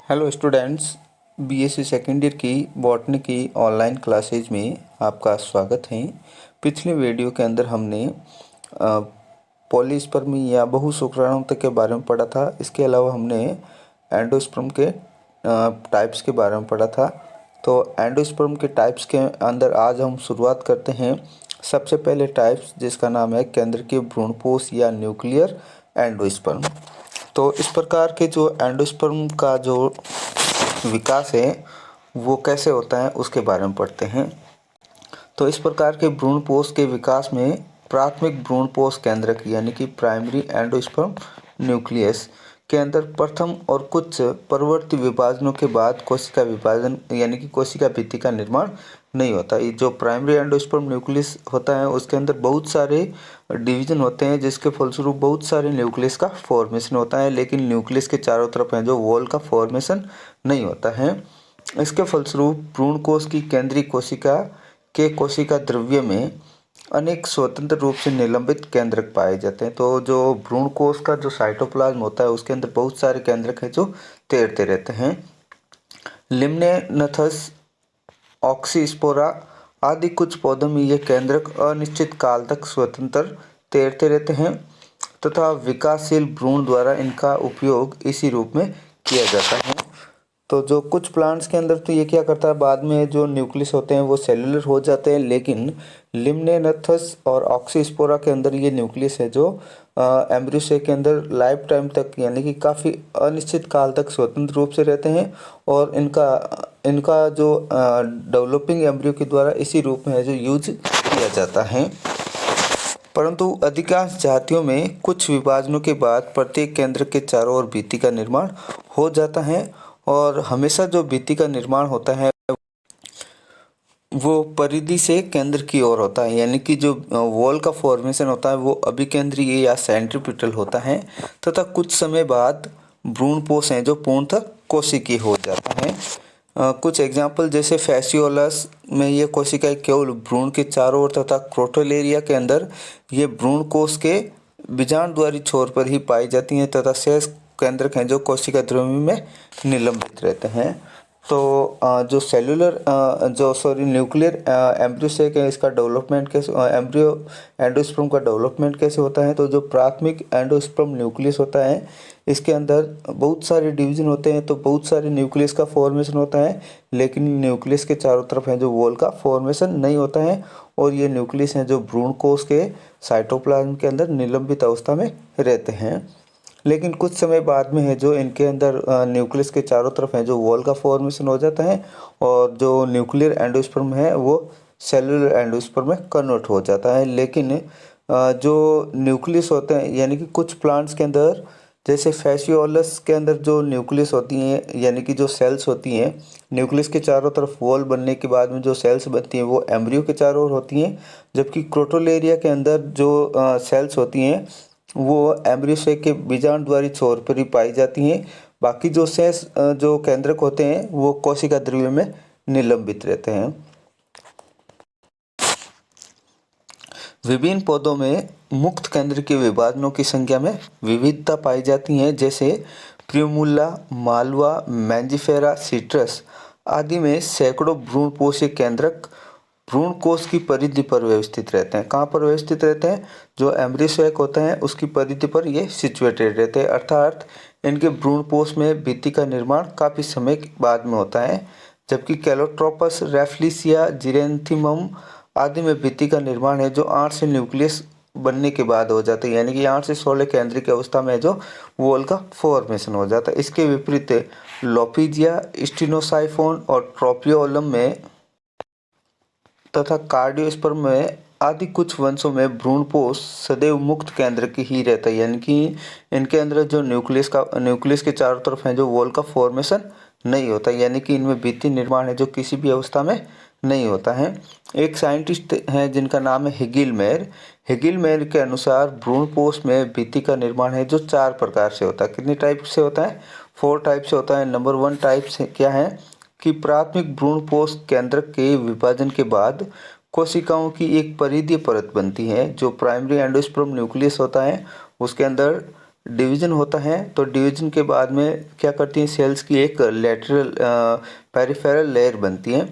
Hello students, BSc second year की botany की online classes में आपका स्वागत है। पिछले वीडियो के अंदर हमने पॉलीस्पर्मी या बहुशुक्राणुता के बारे में पढ़ा था। इसके अलावा हमने एंडोस्पर्म के टाइप्स के बारे में पढ़ा था। तो एंडोस्पर्म के टाइप्स के अंदर आज हम शुरुआत करते हैं। सबसे पहले टाइप्स जिसका नाम है केंद्रकीय भ्रूणपोष या न्यूक्लियर एंडोस्पर्म। तो इस प्रकार के जो एंडोस्पर्म का जो विकास है वो कैसे होता है उसके बारे में पढ़ते हैं। तो इस प्रकार के भ्रूणपोष के विकास में प्राथमिक भ्रूणपोष केंद्रक यानी कि प्राइमरी एंडोस्पर्म न्यूक्लियस के अंदर प्रथम और कुछ परवर्ती विभाजनों के बाद कोशिका विभाजन यानी कि कोशिका भित्ति का निर्माण नहीं होता। ये जो प्राइमरी एंडोस्पर्म न्यूक्लियस होता है उसके अंदर बहुत सारे डिवीजन होते हैं, जिसके फलस्वरूप बहुत सारे न्यूक्लियस का फॉर्मेशन होता है, लेकिन न्यूक्लियस के चारों तरफ है जो वॉल का फॉर्मेशन नहीं होता है। इसके फलस्वरूप भ्रूण कोश की केंद्रीय कोशिका के कोशिका द्रव्य में अनेक स्वतंत्र रूप से निलंबित केंद्रक पाए जाते हैं। तो जो भ्रूण कोश का जो साइटोप्लाज्म होता है उसके अंदर बहुत सारे केंद्रक हैं जो तैरते रहते हैं। लिम्नेनथस, ऑक्सीस्पोरा आदि कुछ पौधों में ये केंद्रक अनिश्चित काल तक स्वतंत्र तैरते रहते हैं तथा विकासशील भ्रूण द्वारा इनका उपयोग इसी रूप में किया जाता है। तो जो कुछ प्लांट्स के अंदर तो ये क्या करता है, बाद में जो न्यूक्लियस होते हैं वो सेलुलर हो जाते हैं, लेकिन लिम्नेनथस और ऑक्सीस्पोरा के अंदर ये न्यूक्लियस है जो एम्ब्रियो के अंदर लाइफ टाइम तक यानी कि काफ़ी अनिश्चित काल तक स्वतंत्र रूप से रहते हैं और इनका जो डेवलपिंग एम्ब्रियो के द्वारा इसी रूप में है जो यूज किया जाता है। परंतु अधिकांश जातियों में कुछ विभाजनों के बाद प्रत्येक केंद्र के चारों ओर भित्ति का निर्माण हो जाता है और हमेशा जो भित्ति का निर्माण होता है वो परिधि से केंद्र की ओर होता है, यानी कि जो वॉल का फॉर्मेशन होता है वो अभिकेंद्रीय या सेंट्रीपिटल होता है तथा कुछ समय बाद भ्रूणपोष है जो पूर्णतः कोशिकीय हो जाता है। कुछ एग्जाम्पल जैसे फैसियोलस में ये कोशिकाएं केवल भ्रूण के चारों ओर तथा क्रोटोलेरिया के अंदर ये भ्रूण कोश के बीजांडद्वारी छोर पर ही पाई जाती हैं तथा शेष केंद्रक हैं जो कोशिका द्रव्य में निलंबित रहते हैं। तो जो न्यूक्लियर एम्ब्रियो है इसका डेवलपमेंट कैसे एम्ब्रियो एंडोस्पर्म का डेवलपमेंट कैसे होता है। तो जो प्राथमिक एंडोस्पर्म न्यूक्लियस होता है इसके अंदर बहुत सारे डिवीजन होते हैं, तो बहुत सारे न्यूक्लियस का फॉर्मेशन होता है, लेकिन न्यूक्लियस के चारों तरफ है जो वॉल का फॉर्मेशन नहीं होता है और ये न्यूक्लियस हैं जो भ्रूण कोश के साइटोप्लाज्म के अंदर निलंबित अवस्था में रहते हैं। लेकिन कुछ समय बाद में है जो इनके अंदर न्यूक्लियस के चारों तरफ है जो वॉल का फॉर्मेशन हो जाता है और जो न्यूक्लियर एंडोस्पर्म है वो सेलुलर एंडोस्पर्म में कन्वर्ट हो जाता है। लेकिन जो न्यूक्लियस होते हैं यानी कि कुछ प्लांट्स के अंदर जैसे फैसियोलस के अंदर जो न्यूक्लियस होती हैं यानी कि जो सेल्स होती हैं, न्यूक्लियस के चारों तरफ वॉल बनने के बाद में जो सेल्स बनती हैं वो एम्ब्रियो के चारों ओर होती हैं, जबकि क्रोटोलेरिया के अंदर जो सेल्स होती हैं वो एम्ब्रियो के बीजांडद्वारी छोर पर ही पाई जाती हैं। बाकी जो शेष जो केंद्रक होते हैं वो कोशिका द्रव्य में निलंबित रहते हैं। विभिन्न पौधों में मुक्त केंद्र के विभाजनों की संख्या में विविधता पाई जाती है, जैसे प्रिमुला, मालवा, मैंजिफेरा, सिट्रस आदि में सैकड़ों भ्रूणपोषी केंद्रक भ्रूण कोश की परिधि पर व्यवस्थित रहते हैं। कहाँ पर व्यवस्थित रहते हैं? जो एम्ब्रियो होता है उसकी परिधि पर ये सिचुएटेड रहते हैं, अर्थात इनके भ्रूणपोष में भित्ति का निर्माण काफ़ी समय के बाद में होता है, जबकि कैलोट्रोपस, रैफ्लिसिया, जिरेंथिमम आदि में भित्ति का निर्माण है जो 8 से न्यूक्लियस बनने के बाद हो जाता है, यानी कि 8 से 16 केंद्र की अवस्था में जो वॉल का फॉर्मेशन हो जाता है। इसके विपरीत लोपीजिया, स्टिनोसाइफोन और ट्रोपियोलम में तथा कार्डियोस्पर्म में आदि कुछ वंशों में भ्रूणपोष सदैव मुक्त केंद्र की ही रहता है, यानी कि इनके अंदर जो न्यूक्लियस के चारों तरफ है जो वॉल का फॉर्मेशन नहीं होता, यानी कि इनमें भित्ति निर्माण है जो किसी भी अवस्था में नहीं होता है। एक साइंटिस्ट हैं जिनका नाम है हिगिलमेयर के अनुसार भ्रूणपोष में भित्ति का निर्माण है जो 4 प्रकार से होता है। कितने टाइप से होता है? 4 टाइप से होता है। नंबर 1 टाइप से क्या है कि प्राथमिक भ्रूणपोष केंद्रक के विभाजन के बाद कोशिकाओं की एक परिधीय परत बनती है। जो प्राइमरी एंडोस्पर्म न्यूक्लियस होता है उसके अंदर डिवीज़न होता है तो डिवीज़न के बाद में क्या करती हैं सेल्स की एक लैटरल पेरिफेरल लेयर बनती है।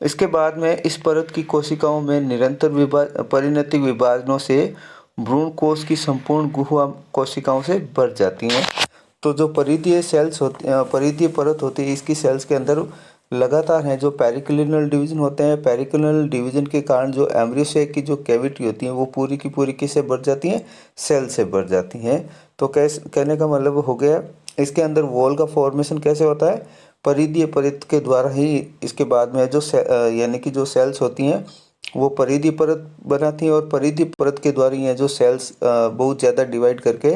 इसके बाद में इस परत की कोशिकाओं में निरंतर परिणतिक विभाजनों से भ्रूण कोश की संपूर्ण गुहा कोशिकाओं से भर जाती हैं। तो जो परिधीय सेल्स परिधीय परत होती है इसकी सेल्स के अंदर लगातार हैं जो पेरिक्लिनल डिवीजन होते हैं। पेरिक्लिनल डिवीजन के कारण जो एम्ब्रियो की जो कैविटी होती है वो पूरी की पूरी किससे भर जाती हैं, सेल से भर जाती हैं। तो कहने का मतलब हो गया इसके अंदर वॉल का फॉर्मेशन कैसे होता है, परिधीय परत के द्वारा ही। इसके बाद में जो यानी कि जो सेल्स होती हैं वो परिधीय परत बनाती हैं और परिधीय परत के द्वारा ही जो सेल्स बहुत ज़्यादा डिवाइड करके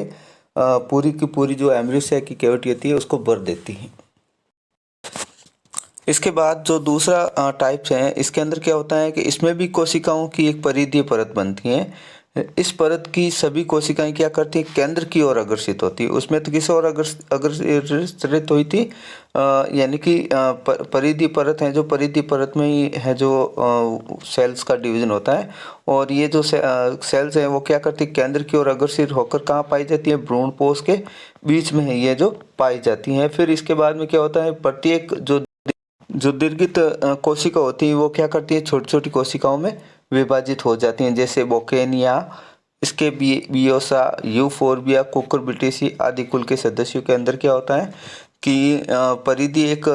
पूरी की पूरी जो एम्ब्रियो की कैविटी होती है उसको भर देती हैं। इसके बाद जो दूसरा टाइप्स है इसके अंदर क्या होता है कि इसमें भी कोशिकाओं की एक परिधीय परत बनती है। इस परत की सभी कोशिकाएं क्या करती हैं, केंद्र की ओर अग्रसित होती है। उसमें तो किस ओर अग्रसित हुई थी, यानी कि परिधीय परत है, जो परिधीय परत में ही है जो सेल्स का डिवीजन होता है। और ये जो सेल्स हैं वो क्या करती है, केंद्र की ओर अग्रसित होकर कहाँ पाई जाती है, भ्रूणपोष के बीच में है ये जो पाई जाती हैं। फिर इसके बाद में क्या होता है, प्रत्येक जो दीर्घित कोशिका होती है वो क्या करती है, छोटी छोटी कोशिकाओं में विभाजित हो जाती हैं, जैसे बोकेनिया, इसके बियोसा, यूफोर्बिया, कुकुरबिटेसी आदि कुल के सदस्यों के अंदर क्या होता है कि परिधि एक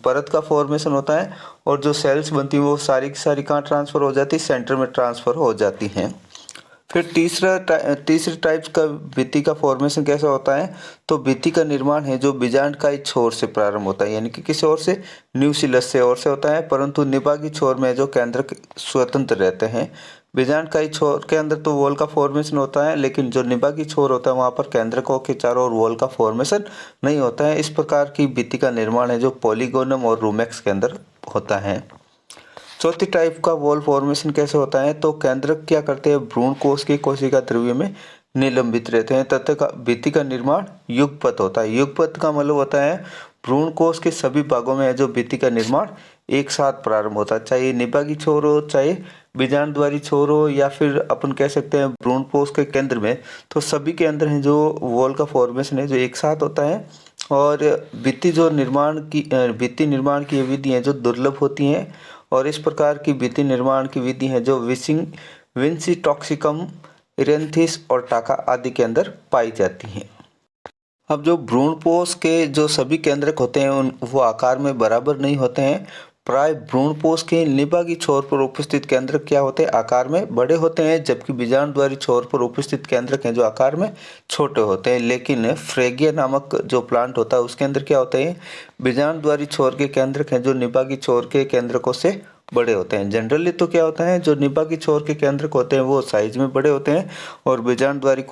परत का फॉर्मेशन होता है और जो सेल्स बनती हैं वो सारी की सारी कहाँ ट्रांसफ़र हो जाती है, सेंटर में ट्रांसफ़र हो जाती हैं। फिर तीसरे टाइप का भित्ति का फॉर्मेशन कैसा होता है, तो भित्ति का निर्माण है जो बीजांडकाई छोर से प्रारंभ होता है, यानी कि किस ओर से, न्यूक्लियस से ओर से होता है, परंतु निभागी छोर में जो केंद्रक स्वतंत्र रहते हैं। बीजांडकाई छोर के अंदर तो वॉल का फॉर्मेशन होता है, लेकिन जो निभागी छोर होता है वहाँ पर केंद्रकों के चारों ओर वॉल का फॉर्मेशन नहीं होता है। इस प्रकार की भित्ति का निर्माण है जो पॉलीगोनम और रूमेक्स के अंदर होता है। चौथी टाइप का वॉल फॉर्मेशन कैसे होता है, तो केंद्रक क्या करते हैं, भ्रूण कोश की कोशिका द्रव्य में निलंबित रहते हैं तथा भित्ति का निर्माण युगपत होता है। युगपत का मतलब होता है भ्रूण कोश के सभी भागों में जो भित्ति का निर्माण एक साथ प्रारंभ होता है, चाहे निभागी छोर हो, चाहे बीजांडद्वारी छोर हो, या फिर अपन कह सकते हैं भ्रूण कोश के केंद्र में, तो सभी के अंदर है जो वॉल का फॉर्मेशन है जो एक साथ होता है। और भित्ति निर्माण की विधि है जो दुर्लभ होती हैं, और इस प्रकार की भित्ति निर्माण की विधि है जो विंसी टॉक्सिकम, इरेंथिस और टाका आदि के अंदर पाई जाती हैं। अब जो भ्रूणपोष के जो सभी केंद्रक होते हैं वो आकार में बराबर नहीं होते हैं। प्राय भ्रूणपोष के निभागी छोर पर उपस्थित केंद्रक क्या होते हैं, आकार में बड़े होते हैं, जबकि बीजांडद्वारी छोर पर उपस्थित केंद्रक हैं जो आकार में छोटे होते हैं। लेकिन फ्रेगिया नामक जो प्लांट होता है उसके अंदर क्या होते हैं, बीजांडद्वारी छोर के केंद्रक हैं जो निभागी छोर के केंद्रकों से बड़े होते हैं। जनरली तो क्या होता है, जो निभागी छोर के केंद्रक होते हैं वो साइज में बड़े होते हैं और बीजांडद्वारी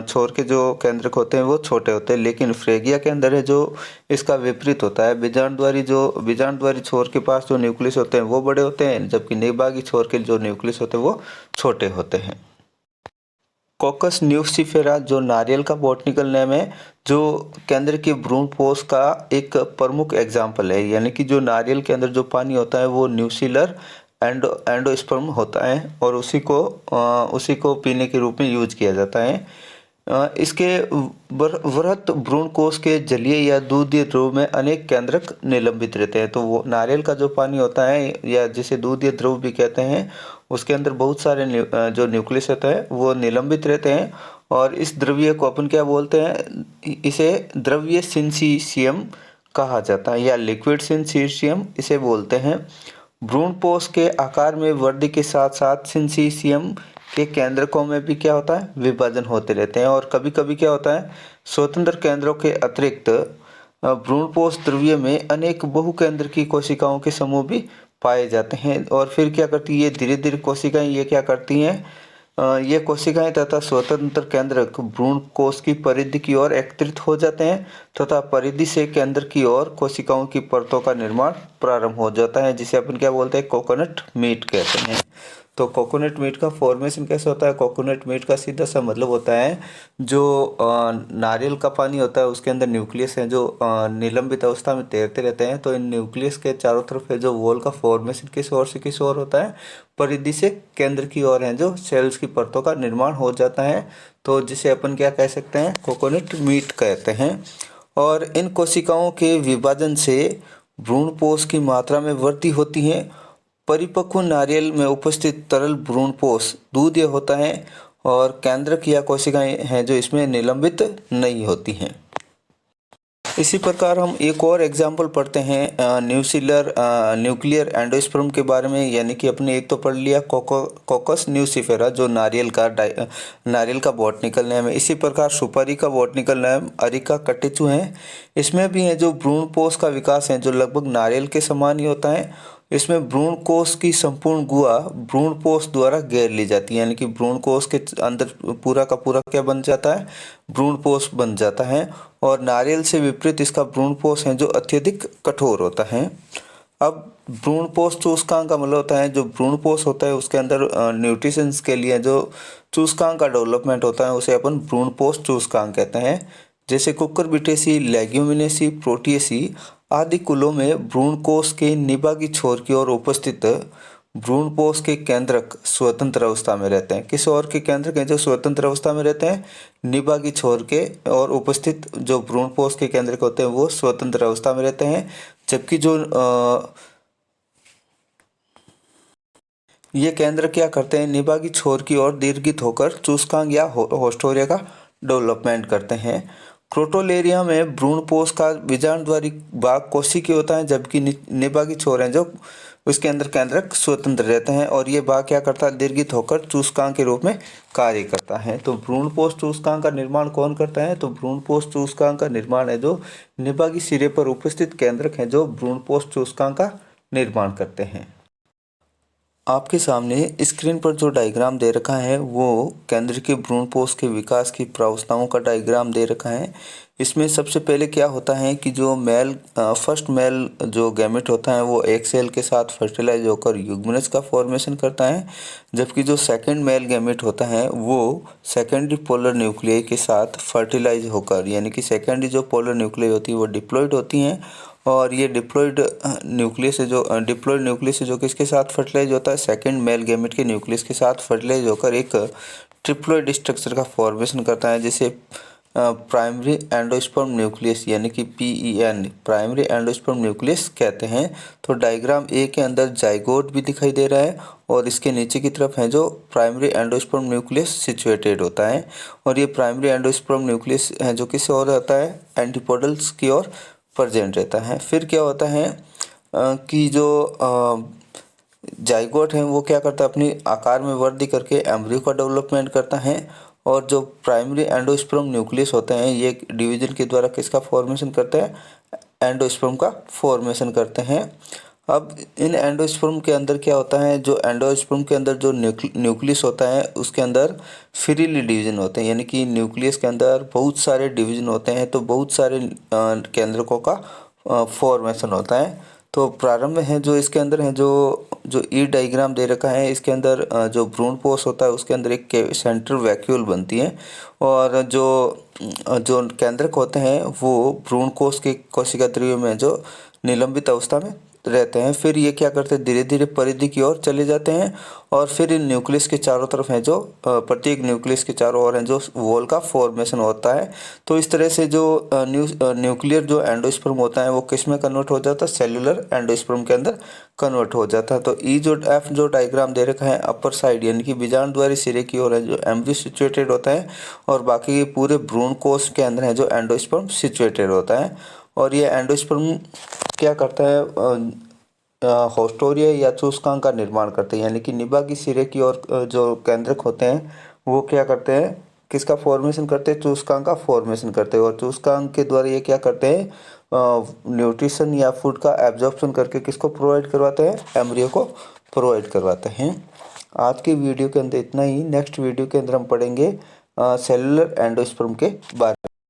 छोर के जो केंद्रक होते हैं वो छोटे होते हैं। लेकिन फ्रेगिया के अंदर है जो इसका विपरीत होता है, बीजांडद्वारी छोर के पास जो न्यूक्लियस होते हैं वो बड़े होते हैं, जबकि निभागी छोर के जो न्यूक्लियस होते हैं वो छोटे होते हैं। कोकस न्यूसिफेरा जो नारियल का बॉटनिकल नेम है, जो केंद्र के भ्रूणपोष का एक प्रमुख एग्जाम्पल है, यानी कि जो नारियल के अंदर जो पानी होता है वो न्यूसिलर एंडोस्पर्म होता है और उसी को पीने के रूप में यूज किया जाता है। इसके वृहत भ्रूणकोश के जलीय या दूधीय द्रव में अनेक केंद्रक निलंबित रहते हैं। तो वो नारियल का जो पानी होता है या जिसे दूधीय द्रव भी कहते हैं, उसके अंदर बहुत सारे जो न्यूक्लियस होता है वो निलंबित रहते हैं। और इस द्रव्य को अपन क्या बोलते हैं, इसे द्रव्य सिंसीशियम कहा जाता है या लिक्विड सिंसीशियम इसे बोलते हैं। भ्रूणपोष के आकार में वृद्धि के साथ साथ सिंसीशियम के केंद्रकों में भी क्या होता है, विभाजन होते रहते हैं। और कभी कभी क्या होता है, स्वतंत्र केंद्रों के अतिरिक्त भ्रूणपोष द्रव्य में अनेक बहुकेंद्र की कोशिकाओं के समूह भी पाए जाते हैं। और फिर क्या करती है, धीरे धीरे कोशिकाएं ये क्या करती हैं, ये कोशिकाएं तथा स्वतंत्र केंद्रक भ्रूण कोश की परिधि की ओर एकत्रित हो जाते हैं तथा परिधि से केंद्र की ओर कोशिकाओं की परतों का निर्माण प्रारंभ हो जाता है, जिसे अपन क्या बोलते हैं, कोकोनट मीट कहते हैं। तो कोकोनट मीट का फॉर्मेशन कैसे होता है? कोकोनट मीट का सीधा सा मतलब होता है जो नारियल का पानी होता है उसके अंदर न्यूक्लियस है जो निलंबित अवस्था में तैरते रहते हैं। तो इन न्यूक्लियस के चारों तरफ है जो वॉल का फॉर्मेशन किस ओर से किस ओर होता है? परिधि से केंद्र की ओर है जो सेल्स की परतों का निर्माण हो जाता है। तो जिसे अपन क्या कह सकते हैं? कोकोनट मीट कहते हैं। और इन कोशिकाओं के विभाजन से भ्रूणपोष की मात्रा में वृद्धि होती है। परिपक्व नारियल में उपस्थित तरल भ्रूणपोष दूध होता है और केंद्रक या कोशिकाएं हैं जो इसमें निलंबित नहीं होती हैं। इसी प्रकार हम एक और एग्जाम्पल पढ़ते हैं न्यूक्लियर एंडोस्पर्म के बारे में, यानी कि अपने एक तो पढ़ लिया कोकस न्यूसिफेरा जो नारियल का बॉटनिकल नेम है। इसी प्रकार सुपारी का बॉटनिकल नेम अरिका कटेचु है। इसमें भी है जो भ्रूणपोष का विकास है जो लगभग नारियल के समान ही होता है। इसमें भ्रूण कोष की संपूर्ण गुहा भ्रूणपोष द्वारा घेर ली जाती है, यानी कि भ्रूण कोष के अंदर पूरा का पूरा क्या बन जाता है? भ्रूणपोष बन जाता है। और नारियल से विपरीत इसका भ्रूणपोष है जो अत्यधिक कठोर होता है। अब भ्रूणपोष सूचकांक का मतलब होता है जो भ्रूणपोष होता है उसके अंदर न्यूट्रिशंस के लिए जो सूचकांक का डेवलपमेंट होता है उसे अपन भ्रूणपोष सूचकांक कहते हैं। जैसे कुकुरबिटेसी, लेग्यूमिनेसी, प्रोटिएसी आदि कुलों में भ्रूणकोष के निभागी छोर की ओर उपस्थित भ्रूणपोष के केंद्रक स्वतंत्र अवस्था में रहते हैं। किस ओर के केंद्रक हैं जो स्वतंत्र अवस्था में रहते हैं? निभागी छोर के और उपस्थित जो भ्रूणपोष के केंद्रक होते हैं वो स्वतंत्र अवस्था में रहते हैं। जबकि जो ये केंद्र क्या करते हैं? निभागी छोर की ओर दीर्घित होकर सूचकांक या होस्टोरिया का डेवलपमेंट करते हैं। क्रोटोलेरिया में भ्रूणपोष का बीजाणुद्वारी भाग कोशिकीय होता है जबकि निभागी छोर हैं जो उसके अंदर केंद्रक स्वतंत्र रहते हैं और ये भाग क्या करता है? दीर्घित होकर सूचकांक के रूप में कार्य करता है। तो भ्रूणपोष सूचकांक का निर्माण कौन करता है? तो भ्रूणपोष सूचकांक का निर्माण है जो निभागी सिरे पर उपस्थित केंद्रक हैं जो भ्रूणपोष सूचकांक का निर्माण करते हैं। आपके सामने स्क्रीन पर जो डायग्राम दे रखा है वो केंद्र के भ्रूणपोष के विकास की प्रावस्थाओं का डायग्राम दे रखा है। इसमें सबसे पहले क्या होता है कि जो फर्स्ट मेल जो गैमेट होता है वो एक सेल के साथ फर्टिलाइज होकर युग्मनज का फॉर्मेशन करता है, जबकि जो सेकंड मेल गैमेट होता है वो सेकेंडरी पोलर न्यूक्लियाई के साथ फर्टिलाइज होकर, यानी कि सेकेंडरी जो पोलर न्यूक्लियाई होती है वो डिप्लॉइड होती हैं और ये डिप्लॉइड न्यूक्लियस है जो किसके साथ फर्टिलाइज होता है? सेकंड मेल गैमेट के न्यूक्लियस के साथ फर्टिलाइज होकर एक ट्रिप्लॉइड स्ट्रक्चर का फॉर्मेशन करता है जिसे प्राइमरी एंडोस्पर्म न्यूक्लियस यानी कि PEN प्राइमरी एंडोस्पर्म न्यूक्लियस कहते हैं। तो डायग्राम ए के अंदर जाइगोट भी दिखाई दे रहा है और इसके नीचे की तरफ है जो प्राइमरी एंडोस्पर्म न्यूक्लियस सिचुएटेड होता है और ये प्राइमरी एंडोस्पर्म न्यूक्लियस है जो किस ओर होता है? एंटीपोडल्स की ओर प्रेजेंट रहता है। फिर क्या होता है कि जो जाइगोट है वो क्या करता है? अपनी आकार में वृद्धि करके एम्ब्रियो का डेवलपमेंट करता है और जो प्राइमरी एंडोस्पर्म न्यूक्लियस होते हैं ये डिवीजन के द्वारा किसका फॉर्मेशन करते हैं? एंडोस्पर्म का फॉर्मेशन करते हैं। अब इन एंडोस्पर्म के अंदर क्या होता है? जो एंडोस्पर्म के अंदर जो न्यूक्लियस होता है उसके अंदर फ्रीली डिवीजन होते हैं, यानी कि न्यूक्लियस के अंदर बहुत सारे डिवीजन होते हैं तो बहुत सारे केंद्रकों का फॉर्मेशन होता है। तो प्रारंभ में है जो इसके अंदर है जो ई डायग्राम दे रखा है इसके अंदर जो भ्रूणपोष होता है उसके अंदर एक सेंट्रल वैक्यूल बनती है और जो केंद्रक होते हैं वो भ्रूणकोष के कोशिका द्रव्य में जो निलंबित अवस्था में रहते हैं। फिर ये क्या करते हैं? धीरे धीरे परिधि की ओर चले जाते हैं और फिर इन न्यूक्लियस के चारों तरफ है जो प्रत्येक न्यूक्लियस के चारों ओर है जो वॉल का फॉर्मेशन होता है। तो इस तरह से जो न्यूक्लियर जो एंडोस्पर्म होता है वो किस में कन्वर्ट हो जाता है? सेलुलर एंडोस्पर्म के अंदर कन्वर्ट हो जाता है। तो F जो डायग्राम दे रखा है अपर साइड यानी कि बीजाणुद्वारी सिरे की ओर है जो एम्ब्रियो सिचुएटेड होता है और बाकी पूरे भ्रूणकोष के अंदर है जो एंडोस्पर्म सिचुएटेड होता है। और ये एंडोस्पर्म क्या करता है? होस्टोरिया या सूचकांक का निर्माण करते हैं, यानी कि निभागी सिरे की ओर जो केंद्रक होते हैं वो क्या करते हैं? किसका फॉर्मेशन करते हैं? सूचकांक का फॉर्मेशन करते हैं और सूचकांक के द्वारा ये क्या करते हैं? न्यूट्रिशन या फूड का एब्जॉर्प्शन करके किसको प्रोवाइड करवाते हैं? एम्ब्रियो को प्रोवाइड करवाते हैं। आज की वीडियो के अंदर इतना ही। नेक्स्ट वीडियो के अंदर हम पढ़ेंगे सेलुलर एंडोस्पर्म के बारे में।